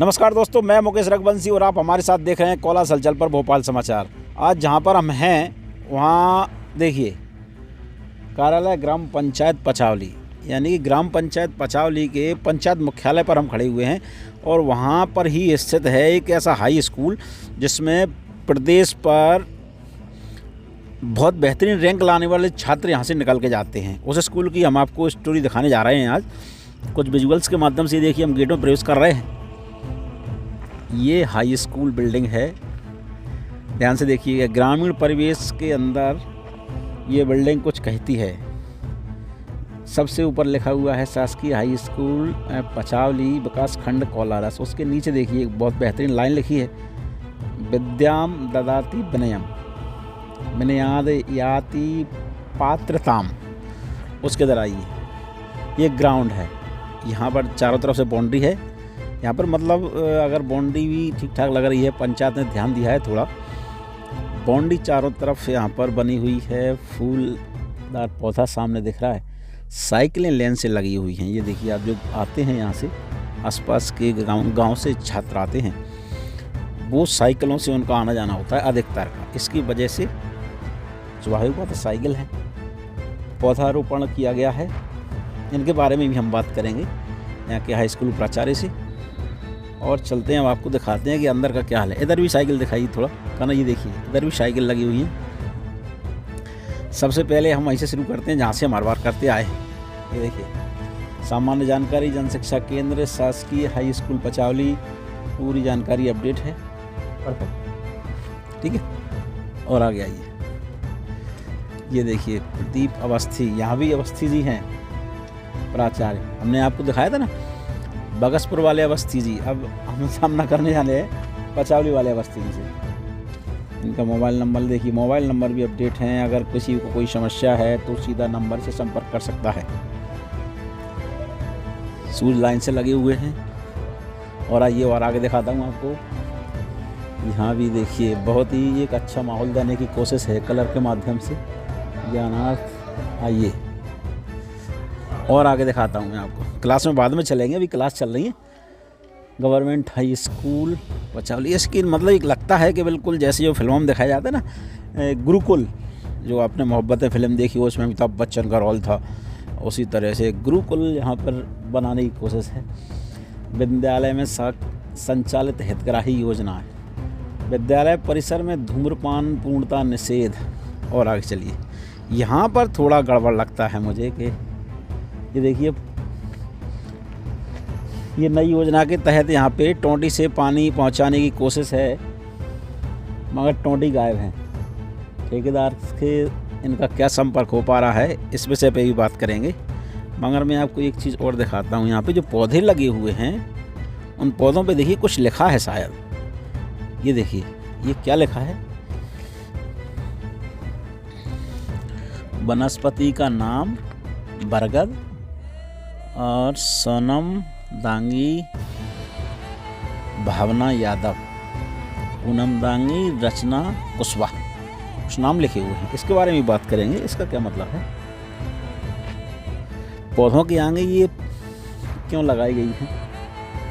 नमस्कार दोस्तों, मैं मुकेश रघुवंशी और आप हमारे साथ देख रहे हैं कोला हलचल पर भोपाल समाचार। आज जहां पर हम हैं वहां देखिए कार्यालय ग्राम पंचायत पचावली, यानी कि ग्राम पंचायत पचावली के पंचायत मुख्यालय पर हम खड़े हुए हैं। और वहां पर ही स्थित है एक ऐसा हाई स्कूल जिसमें प्रदेश पर बहुत बेहतरीन रैंक लाने वाले छात्र यहां से निकल के जाते हैं। उस स्कूल की हम आपको स्टोरी दिखाने जा रहे हैं आज कुछ विजुअल्स के माध्यम से। देखिए हम गेट में प्रवेश कर रहे हैं। ये हाई स्कूल बिल्डिंग है, ध्यान से देखिएगा। ग्रामीण परिवेश के अंदर ये बिल्डिंग कुछ कहती है। सबसे ऊपर लिखा हुआ है शासकीय हाई स्कूल पचावली विकास खंड कोलारस। उसके नीचे देखिए एक बहुत बेहतरीन लाइन लिखी है, विद्याम ददाति विनयम विनयाद याति पात्रताम। उसके अंदर आइए, ये ग्राउंड है। यहाँ पर चारों तरफ से बाउंड्री है। यहाँ पर मतलब अगर बाउंड्री भी ठीक ठाक लग रही है, पंचायत ने ध्यान दिया है थोड़ा। बाउंड्री चारों तरफ यहाँ पर बनी हुई है, फूलदार पौधा सामने दिख रहा है। साइकिलें लेन से लगी हुई हैं। ये देखिए, आप जो आते हैं यहाँ से आसपास के गांव से छात्र आते हैं, वो साइकिलों से उनका आना जाना होता है अधिकतर का। इसकी वजह से स्वाभाविक बात है साइकिल है। पौधारोपण किया गया है, इनके बारे में भी हम बात करेंगे यहाँ के हाई स्कूल प्राचार्य से। और चलते हैं, हम आपको दिखाते हैं कि अंदर का क्या हाल है। इधर भी साइकिल दिखाइए थोड़ा कहना, ये देखिए इधर भी साइकिल लगी हुई है। सबसे पहले हम ऐसे शुरू करते हैं जहाँ से हम हर बार करते आए हैं। ये देखिए, सामान्य जानकारी जन शिक्षा केंद्र शासकीय हाई स्कूल पचावली, पूरी जानकारी अपडेट है। परफेक्ट, ठीक है। और आगे आइए, ये देखिए प्रदीप अवस्थी, यहाँ भी अवस्थी जी हैं प्राचार्य। हमने आपको दिखाया था ना बगसपुर वाले अवस्थी जी, अब हम सामना करने जाने हैं पचावली वाले अवस्थी जी से। इनका मोबाइल नंबर देखिए, मोबाइल नंबर भी अपडेट हैं। अगर किसी को कोई समस्या है तो सीधा नंबर से संपर्क कर सकता है। सूज लाइन से लगे हुए हैं। और आइए और आगे दिखाता हूँ आपको। यहाँ भी देखिए बहुत ही एक अच्छा माहौल देने की कोशिश है कलर के माध्यम से, ज्ञानार्थ। आइए और आगे दिखाता हूँ मैं आपको। क्लास में बाद में चलेंगे, अभी क्लास चल रही है। गवर्नमेंट हाई स्कूल पचावली, इसकी मतलब एक लगता है कि बिल्कुल जैसे जो फिल्मों में दिखाया जाता है ना, गुरुकुल, जो आपने मोहब्बतें फिल्म देखी हो उसमें अमिताभ बच्चन का रोल था, उसी तरह से गुरुकुल यहाँ पर बनाने की कोशिश है। विद्यालय में संचालित हितग्राही योजना है। विद्यालय परिसर में धूम्रपान पूर्णतः निषेध। और आगे चलिए, यहाँ पर थोड़ा गड़बड़ लगता है मुझे कि ये देखिए, ये नई योजना के तहत यहाँ पे टोंटी से पानी पहुँचाने की कोशिश है, मगर टोंटी गायब है। ठेकेदार के इनका क्या संपर्क हो पा रहा है, इस विषय पे भी बात करेंगे। मगर मैं आपको एक चीज़ और दिखाता हूँ। यहाँ पे जो पौधे लगे हुए हैं, उन पौधों पे देखिए कुछ लिखा है शायद। ये देखिए, ये क्या लिखा है? वनस्पति का नाम बरगद और सोनम दांगी भावना यादव, पूनम दांगी रचना कुशवाहा, कुछ नाम लिखे हुए हैं। इसके बारे में बात करेंगे, इसका क्या मतलब है। पौधों के आगे ये क्यों लगाई गई है?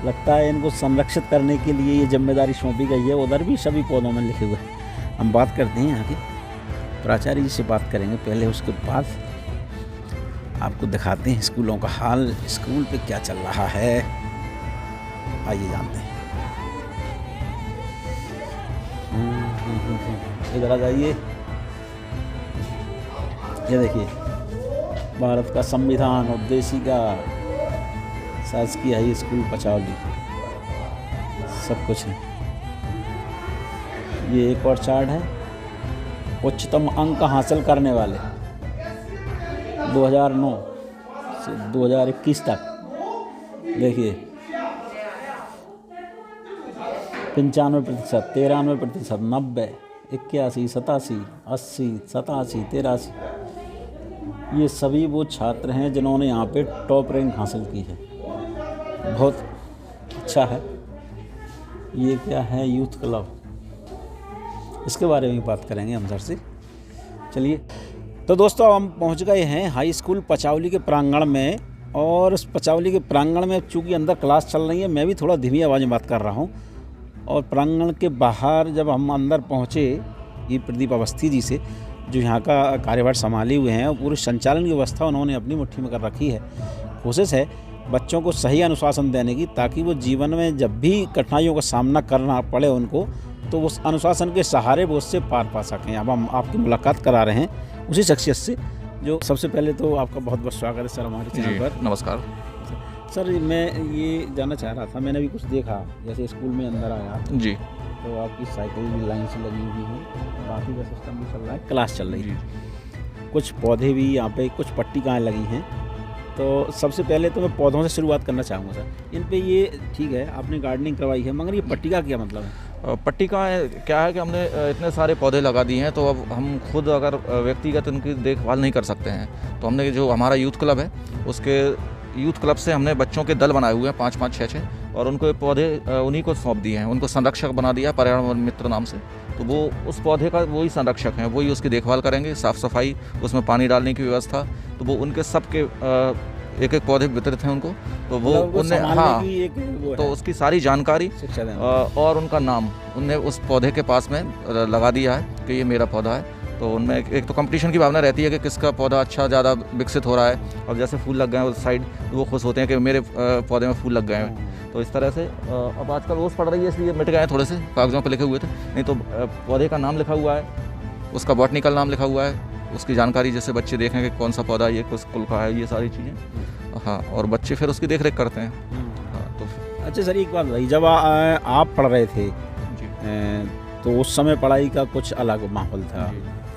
लगता है इनको संरक्षित करने के लिए ये जिम्मेदारी सौंपी गई है। उधर भी सभी पौधों में लिखे हुए हैं। हम बात करते हैं यहाँ के प्राचार्य जी से, बात करेंगे पहले, उसके बाद आपको दिखाते हैं स्कूलों का हाल, स्कूल पे क्या चल रहा है। आइए जानते हैं। इधर आ जाइए। ये देखिए, भारत का संविधान, उद्देशिका, शासकीय हाई स्कूल पचावली, सब कुछ है। ये एक और चार्ट है, उच्चतम अंक हासिल करने वाले 2009 से 2021 तक। देखिए 95%, 93%, 90, 81, 87, 80, 87, 83, ये सभी वो छात्र हैं जिन्होंने यहाँ पे टॉप रैंक हासिल की है। बहुत अच्छा है। ये क्या है? यूथ क्लब, इसके बारे में बात करेंगे हम सर से। चलिए, तो दोस्तों हम पहुंच गए हैं हाई स्कूल पचावली के प्रांगण में। और उस पचावली के प्रांगण में चूँकि अंदर क्लास चल रही है, मैं भी थोड़ा धीमी आवाज़ में बात कर रहा हूँ। और प्रांगण के बाहर जब हम अंदर पहुँचे, ये प्रदीप अवस्थी जी से, जो यहाँ का कार्यभार संभाले हुए हैं, और पूरे संचालन की व्यवस्था उन्होंने अपनी मुट्ठी में कर रखी है। कोशिश है बच्चों को सही अनुशासन देने की, ताकि वो जीवन में जब भी कठिनाइयों का सामना करना पड़े उनको, तो उस अनुशासन के सहारे वो उससे पार पा सकें। अब हम आपकी मुलाकात करा रहे हैं उसी शख्सियत से, जो सबसे पहले तो आपका बहुत बहुत स्वागत है सर हमारे चैनल पर। नमस्कार सर, मैं ये जानना चाह रहा था, मैंने भी कुछ देखा, जैसे स्कूल में अंदर आया जी, तो आपकी साइकिल भी लाइन से लगी हुई है, बाकी का सिस्टम भी चल रहा है, क्लास चल रही है, कुछ पौधे भी यहाँ पे, कुछ पट्टिकाएँ लगी हैं। तो सबसे पहले तो मैं पौधों से शुरुआत करना चाहूँगा सर। इन पे ये ठीक है आपने गार्डनिंग करवाई है, मगर ये पट्टिका क्या मतलब है? पट्टिका क्या है कि हमने इतने सारे पौधे लगा दिए हैं, तो अब हम खुद अगर व्यक्तिगत उनकी देखभाल नहीं कर सकते हैं, तो हमने जो हमारा यूथ क्लब है, उसके यूथ क्लब से हमने बच्चों के दल बनाए हुए हैं 5-5, 6-6, और उनको ये पौधे उन्हीं को सौंप दिए हैं, उनको संरक्षक बना दिया पर्यावरण मित्र नाम से। तो वो उस पौधे का वही संरक्षक हैं, वही उसकी देखभाल करेंगे, साफ़ सफाई, उसमें पानी डालने की व्यवस्था, तो वो उनके सबके एक एक पौधे वितरित हैं उनको, तो वो उनने तो उसकी सारी जानकारी और उनका नाम उनने उस पौधे के पास में लगा दिया है कि ये मेरा पौधा है। तो उनमें एक तो कंपटीशन की भावना रहती है कि किसका पौधा अच्छा ज़्यादा विकसित हो रहा है। अब जैसे फूल लग गए हैं उस साइड, वो खुश होते हैं कि मेरे पौधे में फूल लग गए हैं। तो इस तरह से अब आजकल ओस पड़ रही है, इसलिए मिट गए हैं थोड़े से, कागज़ों पर लिखे हुए थे, नहीं तो पौधे का नाम लिखा हुआ है, उसका बॉटनिकल नाम लिखा हुआ है, उसकी जानकारी जैसे बच्चे देखें कि कौन सा पौधा ये किस कुल का है, ये सारी चीज़ें। हाँ, और बच्चे फिर उसकी देख रेख करते हैं। हाँ, तो अच्छा सर, एक बात बताइए, जब आप पढ़ रहे थे तो उस समय पढ़ाई का कुछ अलग माहौल था,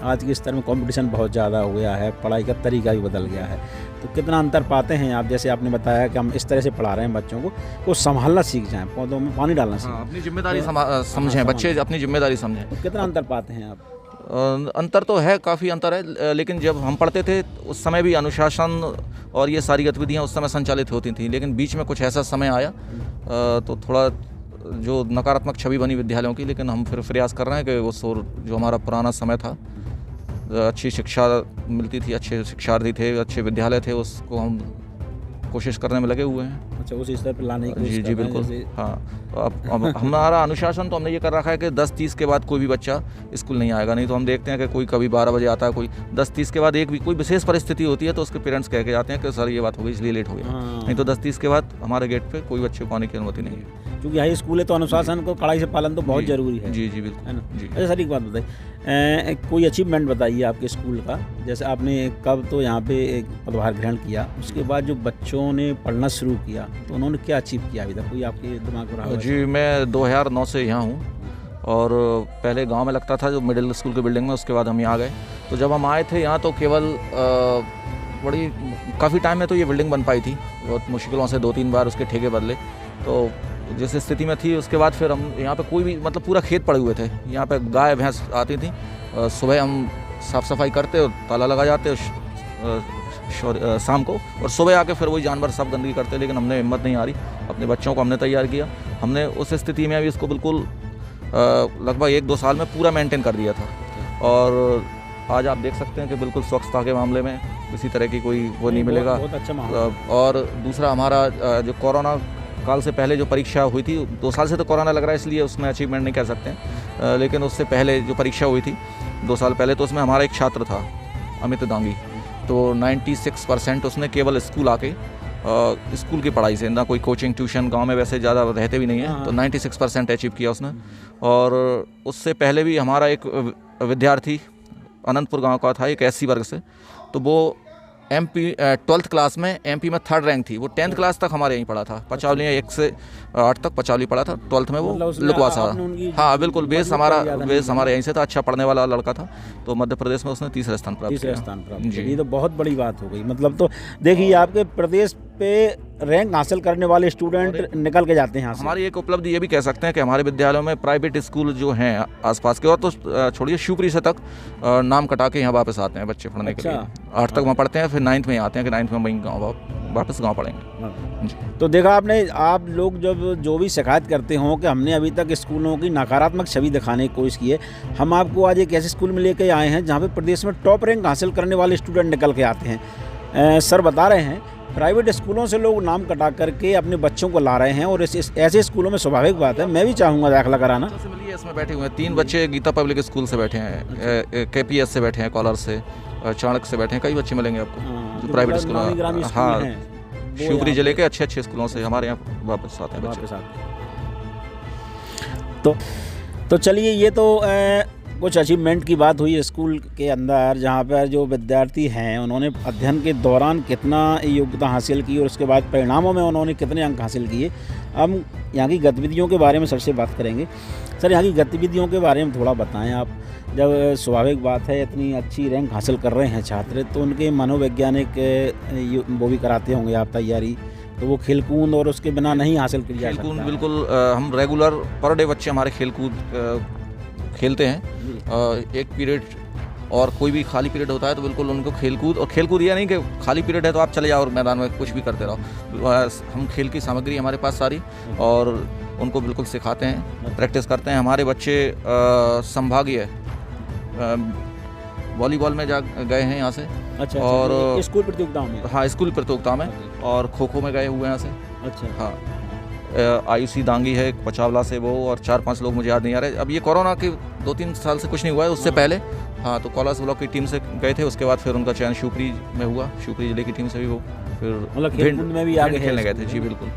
आज के स्तर में कंपटीशन बहुत ज़्यादा हो गया है, पढ़ाई का तरीका भी बदल गया है, तो कितना अंतर पाते हैं आप? जैसे आपने बताया कि हम इस तरह से पढ़ा रहे हैं बच्चों को संभालना सीख जाएं, पौधों में पानी डालना सीखें, अपनी जिम्मेदारी समझें, बच्चे अपनी जिम्मेदारी समझें। तो कितना अंतर पाते हैं आप? अंतर तो है, काफ़ी अंतर है, लेकिन जब हम पढ़ते थे उस समय भी अनुशासन और ये सारी गतिविधियाँ उस समय संचालित होती थी, लेकिन बीच में कुछ ऐसा समय आया तो थोड़ा जो नकारात्मक छवि बनी विद्यालयों की, लेकिन हम फिर प्रयास कर रहे हैं कि वो जो हमारा पुराना समय था, अच्छी शिक्षा मिलती थी, अच्छे शिक्षार्थी थे, अच्छे विद्यालय थे, उसको हम कोशिश करने में लगे हुए हैं। अच्छा, उस स्तर पर लाने की कोशिश। जी बिल्कुल। हाँ, अब हमारा अनुशासन तो हमने ये कर रखा है कि 10:30 के बाद कोई भी बच्चा स्कूल नहीं आएगा। नहीं तो हम देखते हैं कि कोई कभी 12 बजे आता है, कोई 10:30 के बाद कोई विशेष परिस्थिति होती है तो उसके पेरेंट्स कह के जाते हैं कि सर ये बात हो गई इसलिए लेट हो गया। नहीं तो 10:30 के बाद हमारे गेट पे कोई बच्चे को आने की अनुमति नहीं है, क्योंकि हाई स्कूल है तो अनुशासन को कड़ाई से पालन तो बहुत जरूरी है। जी बिल्कुल, है ना जी। अच्छा सर, एक बात बताइए, कोई अचीवमेंट बताइए आपके स्कूल का, जैसे आपने कब तो यहाँ पे एक पदभार ग्रहण किया, उसके बाद जो बच्चों ने पढ़ना शुरू किया तो उन्होंने क्या अचीव किया अभी तक, कोई आपके दिमाग में रहा? जी, मैं 2009 से यहाँ हूँ, और पहले गांव में लगता था जो मिडिल स्कूल की बिल्डिंग में, उसके बाद हम यहाँ गए। तो जब हम आए थे यहाँ तो केवल बड़ी काफ़ी टाइम में तो ये बिल्डिंग बन पाई थी, बहुत मुश्किलों से 2-3 बार उसके ठेके बदले, तो जिस स्थिति में थी उसके बाद फिर हम यहाँ पे कोई भी मतलब पूरा खेत पड़े हुए थे, यहाँ पे गाय भैंस आती थी, सुबह हम साफ़ सफाई करते और ताला लगा जाते शाम को, और सुबह आके फिर वही जानवर सब गंदगी करते, लेकिन हमने हिम्मत नहीं हारी, अपने बच्चों को हमने तैयार किया, हमने उस स्थिति में अभी इसको बिल्कुल लगभग 1-2 साल में पूरा मेंटेन कर दिया था, और आज आप देख सकते हैं कि बिल्कुल स्वच्छता के मामले में किसी तरह की कोई वो नहीं मिलेगा। बहुत अच्छा माहौल। और दूसरा हमारा जो कोरोना काल से पहले जो परीक्षा हुई थी, 2 साल से तो कोरोना लग रहा है इसलिए उसमें अचीवमेंट नहीं कह सकते हैं, लेकिन उससे पहले जो परीक्षा हुई थी 2 साल पहले, तो उसमें हमारा एक छात्र था अमित दांगी, तो 96% उसने केवल स्कूल आके स्कूल की पढ़ाई से, ना कोई कोचिंग ट्यूशन, गांव में वैसे ज़्यादा रहते भी नहीं है, तो 96% अचीव किया उसने। और उससे पहले भी हमारा एक विद्यार्थी अनंतपुर गांव का था, एक SC वर्ग से, तो वो MP 12th क्लास में MP में 3rd रैंक थी, वो 10th क्लास तक हमारे यहीं पढ़ा था, पचावली 1 से 8 तक पचावली पढ़ा था, 12th में वो लुकवा सा। हाँ बिल्कुल, बेस हमारे यहीं से था, अच्छा पढ़ने वाला लड़का था, तो मध्य प्रदेश में उसने 3रा स्थान प्राप्त किया। ये तो बहुत बड़ी बात हो गई, मतलब तो देखिए आपके प्रदेश पे रैंक हासिल करने वाले स्टूडेंट निकल के जाते हैं यहाँ से। हमारी एक उपलब्धि ये भी कह सकते हैं कि हमारे विद्यालयों में प्राइवेट स्कूल जो हैं आसपास के, और तो छोड़िए शिवपुरी से तक नाम कटा के यहाँ वापस आते हैं बच्चे पढ़ने के लिए। 8 तक वहाँ पढ़ते हैं, फिर 9th में आते हैं कि 9th में वहीं वापस गाँव पढ़ेंगे। तो देखा आपने, आप लोग जब जो भी शिकायत करते हो कि हमने अभी तक स्कूलों की नकारात्मक छवि दिखाने की कोशिश की है, हम आपको आज एक ऐसे स्कूल में लेके आए हैं जहाँ पे प्रदेश में टॉप रैंक हासिल करने वाले स्टूडेंट निकल के आते हैं। सर बता रहे हैं प्राइवेट स्कूलों से लोग नाम कटा करके अपने बच्चों को ला रहे हैं और ऐसे स्कूलों में स्वाभाविक बात है, मैं भी चाहूँगा दाखिला कराना। बच्चों से मिलिए, इसमें बैठे हुए हैं 3 बच्चे गीता पब्लिक स्कूल से बैठे हैं, KPS से बैठे हैं, कॉलर से, चाणक्य से बैठे हैं, कई बच्चे मिलेंगे आपको जो प्राइवेट स्कूल। हाँ, शिवपुरी जिले के अच्छे स्कूलों से हमारे यहाँ वापस आते हैं बच्चे। तो चलिए, ये तो कुछ अचीवमेंट की बात हुई स्कूल के अंदर, जहाँ पर जो विद्यार्थी हैं उन्होंने अध्ययन के दौरान कितना योग्यता हासिल की और उसके बाद परिणामों में उन्होंने कितने अंक हासिल किए। हम यहाँ की गतिविधियों के बारे में सबसे बात करेंगे। सर, यहाँ की गतिविधियों के बारे में थोड़ा बताएं आप। जब स्वाभाविक बात है इतनी अच्छी रैंक हासिल कर रहे हैं छात्र, तो उनके मनोवैज्ञानिक वो भी कराते होंगे आप तैयारी, तो वो खेलकूद और उसके बिना नहीं हासिल की जा सकता। खेलकूद बिल्कुल, हम रेगुलर पर डे बच्चे हमारे खेलकूद खेलते हैं। एक पीरियड और कोई भी खाली पीरियड होता है तो बिल्कुल उनको खेलकूद, और खेलकूद ये नहीं कि खाली पीरियड है तो आप चले जाओ और मैदान में कुछ भी करते रहो। हम खेल की सामग्री हमारे पास सारी, और उनको बिल्कुल सिखाते हैं, प्रैक्टिस करते हैं। हमारे बच्चे संभागीय वॉलीबॉल में गए हैं यहाँ से। अच्छा, और स्कूल प्रतियोगिताओं में? हाँ, स्कूल प्रतियोगिता में, और खो खो में गए हुए हैं यहाँ से। अच्छा, हाँ, आयुषी दांगी है पचावला से वो, और 4-5 लोग मुझे याद नहीं आ रहे। अब ये कोरोना के 2-3 साल से कुछ नहीं हुआ है, उससे पहले हाँ तो कोलास ब्लॉक की टीम से गए थे। उसके बाद फिर उनका चयन शिवपुरी में हुआ, शिवपुरी जिले की टीम से भी वो फिर मतलब में भी आगे खेलने गए थे। जी बिल्कुल,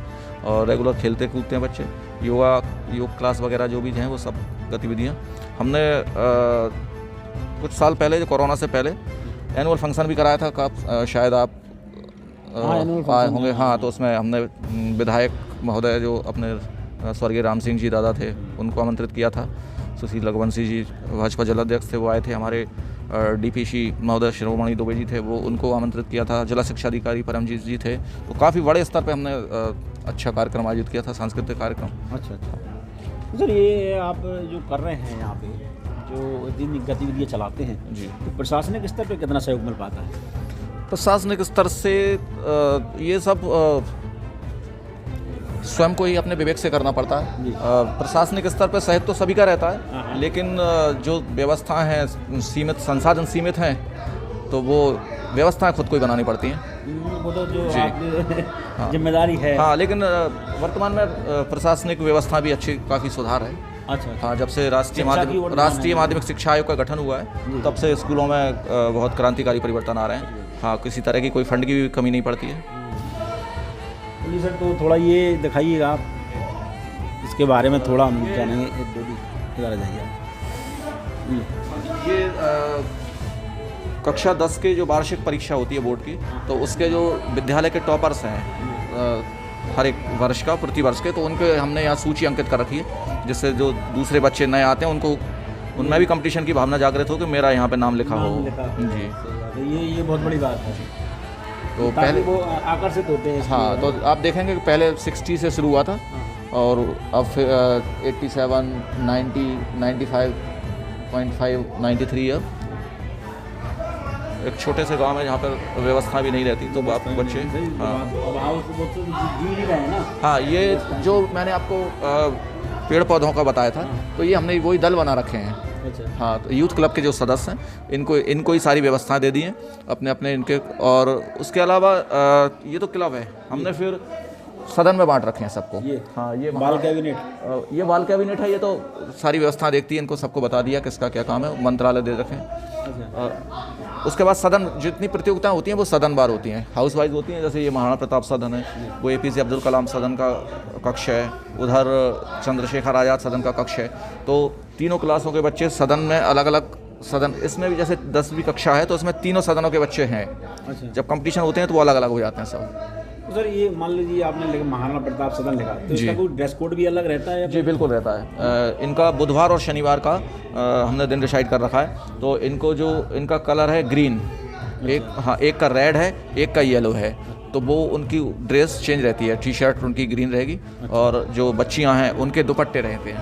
और रेगुलर खेलते कूदते हैं बच्चे। योग क्लास वगैरह जो भी हैं वो सब गतिविधियाँ हमने कुछ साल पहले, जो कोरोना से पहले, एनुअल फंक्शन भी कराया था। शायद आप आए होंगे। हाँ, तो उसमें हमने विधायक महोदय जो अपने स्वर्गीय राम सिंह जी दादा थे उनको आमंत्रित किया था। सुशील रघुवंशी जी भाजपा जिलाध्यक्ष थे, वो आए थे। हमारे DPC महोदय शिरोमणि दुबे जी थे, वो उनको आमंत्रित किया था। जिला शिक्षा अधिकारी परमजीत जी थे। तो काफ़ी बड़े स्तर पे हमने अच्छा कार्यक्रम आयोजित किया था, सांस्कृतिक कार्यक्रम। अच्छा। सर, ये आप जो कर रहे हैं यहाँ पे, जो दिन गतिविधियाँ चलाते हैं जी, तो प्रशासनिक स्तर पे कितना सहयोग मिल पाता है? प्रशासनिक स्तर से ये सब स्वयं को ही अपने विवेक से करना पड़ता है। प्रशासनिक स्तर पर सहयोग तो सभी का रहता है, लेकिन जो व्यवस्था है सीमित, संसाधन सीमित हैं, तो वो व्यवस्थाएं खुद को ही बनानी पड़ती हैं। वो तो जो आपकी जिम्मेदारी है। हाँ, लेकिन वर्तमान में प्रशासनिक व्यवस्था भी अच्छी, काफ़ी सुधार है। अच्छा। हाँ, जब से राष्ट्रीय माध्यमिक शिक्षा आयोग का गठन हुआ है, तब से स्कूलों में बहुत क्रांतिकारी परिवर्तन आ रहे हैं। हाँ, किसी तरह की कोई फंड की भी कमी नहीं पड़ती है। जी सर, तो थोड़ा ये दिखाइएगा आप, इसके बारे में थोड़ा हम जानेंगे। इधर आ जाइए। ये कक्षा 10 के जो वार्षिक परीक्षा होती है बोर्ड की, तो उसके जो विद्यालय के टॉपर्स हैं हर एक वर्ष का, प्रति वर्ष के, तो उनके हमने यहाँ सूची अंकित कर रखी है, जिससे जो दूसरे बच्चे नए आते हैं उनको, उनमें भी कंपटीशन की भावना जागृत हो कि मेरा यहाँ पे नाम लिखा हो। जी, ये बहुत बड़ी बात है। तो पहले वो आकर्षित होते हैं। हाँ, तो आप देखेंगे कि पहले 60 से शुरू हुआ था, और अब फिर 87, 90, 95.5, 93 अब एक छोटे से गांव में जहाँ पर व्यवस्था भी नहीं रहती, तो आप बच्चे हाँ, ये जो मैंने आपको पेड़ पौधों का बताया था, तो ये हमने वही दल बना रखे हैं। हाँ, तो यूथ क्लब के जो सदस्य हैं इनको ही सारी व्यवस्थाएं दे दी हैं अपने इनके। और उसके अलावा ये तो क्लब है, हमने फिर सदन में बांट रखे हैं सबको। हाँ, ये बाल कैबिनेट, ये बाल कैबिनेट है। ये तो सारी व्यवस्था देखती है, इनको सबको बता दिया किसका क्या काम है, मंत्रालय दे रखे हैं। उसके बाद सदन, जितनी प्रतियोगिताएं होती हैं वो सदन बार होती हैं, हाउस वाइज होती हैं। जैसे ये महाराणा प्रताप सदन है, वो APJ अब्दुल कलाम सदन का कक्ष है, उधर चंद्रशेखर आज़ाद सदन का कक्ष है। तो तीनों क्लासों के बच्चे सदन में अलग अलग सदन, इसमें भी जैसे 10वीं कक्षा है तो उसमें तीनों सदनों के बच्चे हैं। जब कंपटीशन होते हैं तो वो अलग अलग हो जाते हैं सब। तो सर, ये मान लीजिए आपने महाराणा प्रताप सदन लिखा, तो इसका कोई ड्रेस कोड भी अलग रहता है? जी बिल्कुल रहता है। इनका बुधवार और शनिवार का हमने दिन डिसाइड कर रखा है। तो इनका कलर है ग्रीन, एक का रेड है, एक का येलो है। तो वो उनकी ड्रेस चेंज रहती है। T-शर्ट उनकी ग्रीन रहेगी, और जो बच्चियां हैं उनके दुपट्टे रहते हैं।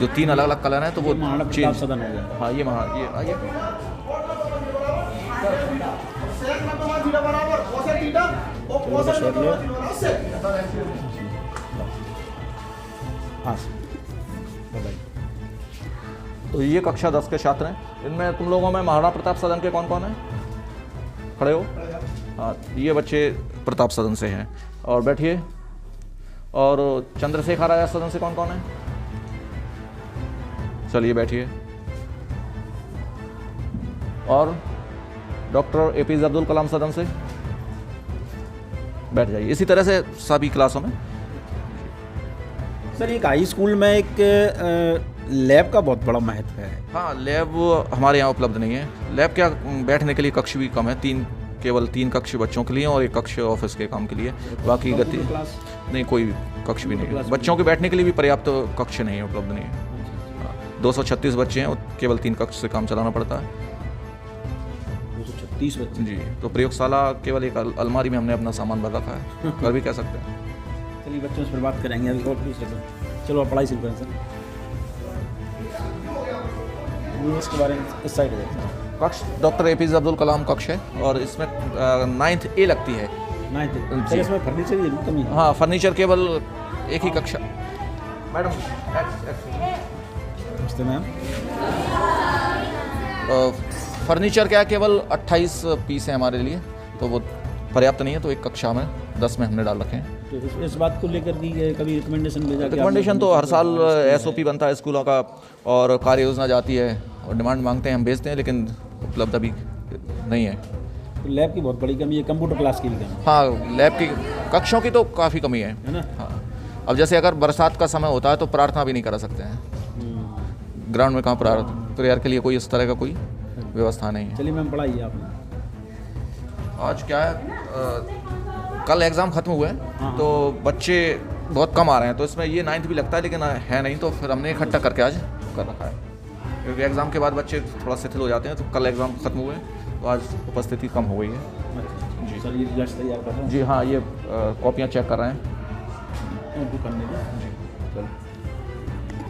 जो 3 अलग अलग कलर हैं, तो वो चेंज सदन हो गया। हाँ, ये तो ये कक्षा 10 के छात्र हैं। इनमें तुम लोगों में महाराणा प्रताप सदन के कौन कौन हैं? खड़े हो। हाँ, ये बच्चे प्रताप सदन से हैं। और बैठिए। और चंद्रशेखर आजाद सदन से कौन कौन है? चलिए बैठिए। और डॉक्टर APJ अब्दुल कलाम सदन से बैठ जाइए। इसी तरह से सभी क्लासों में। सर, एक हाई स्कूल में एक लैब का बहुत बड़ा महत्व है। हाँ, लैब हमारे यहाँ उपलब्ध नहीं है। लैब क्या, बैठने के लिए कक्ष भी कम है। केवल 3 कक्ष बच्चों के लिए और 1 कक्ष ऑफिस के काम के लिए। बाकी गति नहीं, कोई कक्ष भी नहीं है। बच्चों के बैठने के लिए भी पर्याप्त कक्ष नहीं है, उपलब्ध नहीं है। 236 बच्चे हैं और केवल 3 कक्ष से काम चलाना पड़ता है। 236 बच्चे जी। तो प्रयोगशाला केवल एक अलमारी में हमने अपना सामान भर रखा है, कर भी कह सकते हैं। चलिए बच्चों से फिर बात करेंगे अभी और दूसरे से। चलो आप पढ़ाई शुरू करें सर। ये इसके बारे में इस साइड है। कक्ष डॉक्टर APJ अब्दुल कलाम कक्ष है और इसमें 9th A लगती है। 9th जी। इसमें फर्नीचर की कमी है। हाँ, फर्नीचर केवल एक ही कक्षा। मैडम, नमस्ते मैम। फर्नीचर क्या, केवल 28 पीस है हमारे लिए, तो वो पर्याप्त नहीं है। तो एक कक्षा में 10 में हमने डाल रखे हैं। तो इस बात को लेकर कि कभी रिकमेंडेशन भेजा? रिकमेंडेशन तो हर साल SOP बनता है स्कूलों का और कार्य योजना जाती है और डिमांड मांगते हैं, हम भेजते हैं, लेकिन उपलब्ध अभी नहीं है। तो लैब की बहुत बड़ी कमी है, कंप्यूटर क्लास की भी कमी। हाँ, लैब की कक्षों की तो काफ़ी कमी है है ना? हाँ। अब जैसे अगर बरसात का समय होता है तो प्रार्थना भी नहीं करा सकते हैं। ग्राउंड में कहाँ प्रेयर के लिए कोई इस तरह का कोई व्यवस्था नहीं है। चलिए मैम, पढ़ाइए आपने। आज क्या है, कल एग्ज़ाम ख़त्म हुए हैं। हाँ। तो बच्चे बहुत कम आ रहे हैं, तो इसमें ये 9th भी लगता है, लेकिन है नहीं, तो फिर हमने इकट्ठा करके आज कर रखा है। क्योंकि एग्ज़ाम के बाद बच्चे थोड़ा शिथिल हो जाते हैं, तो कल एग्ज़ाम ख़त्म हुए तो आज उपस्थिति कम हो गई है। जी सर, ये रिजल्ट तैयार कर रहे हैं? जी हाँ, ये कॉपियाँ चेक कर रहे हैं।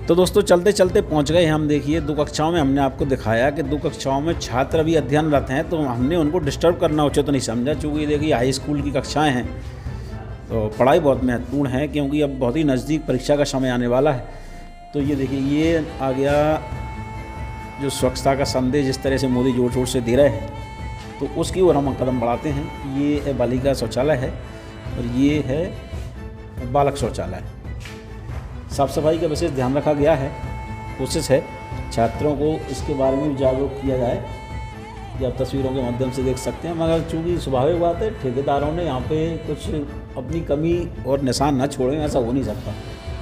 तो दोस्तों, चलते चलते पहुंच गए हम। देखिए, 2 कक्षाओं में हमने आपको दिखाया कि 2 कक्षाओं में छात्र अभी अध्ययनरत हैं, तो हमने उनको डिस्टर्ब करना उचित तो नहीं समझा। चूँकि देखिए हाई स्कूल की कक्षाएं हैं, तो पढ़ाई बहुत महत्वपूर्ण है, क्योंकि अब बहुत ही नज़दीक परीक्षा का समय आने वाला है। तो ये देखिए, ये आ गया जो स्वच्छता का संदेश जिस तरह से मोदी जोर शोर से दे रहे हैं, तो उसकी ओर हम कदम बढ़ाते हैं। ये है बालिका शौचालय है और ये है बालक शौचालय। साफ़ सफाई का विशेष ध्यान रखा गया है। कोशिश है छात्रों को इसके बारे में जागरूक किया जाए। ये आप तस्वीरों के माध्यम से देख सकते हैं। मगर चूँकि स्वाभाविक बात है, ठेकेदारों ने यहाँ पे कुछ अपनी कमी और निशान न छोड़े, ऐसा हो नहीं सकता।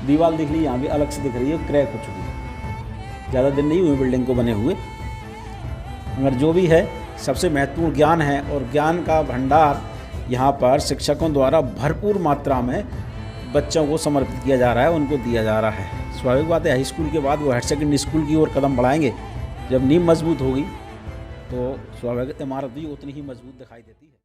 दीवार दिख रही है यहाँ भी अलग से दिख रही है, क्रैक हो चुकी है। ज़्यादा दिन नहीं हुए बिल्डिंग को बने हुए। मगर जो भी है, सबसे महत्वपूर्ण ज्ञान है और ज्ञान का भंडार यहाँ पर शिक्षकों द्वारा भरपूर मात्रा में बच्चों को समर्पित किया जा रहा है, उनको दिया जा रहा है। स्वाभाविक बात है, हाई स्कूल के बाद वो हायर सेकेंडरी स्कूल की ओर कदम बढ़ाएंगे। जब नींव मजबूत होगी तो स्वाभाविक इमारत भी उतनी ही मजबूत दिखाई देती है।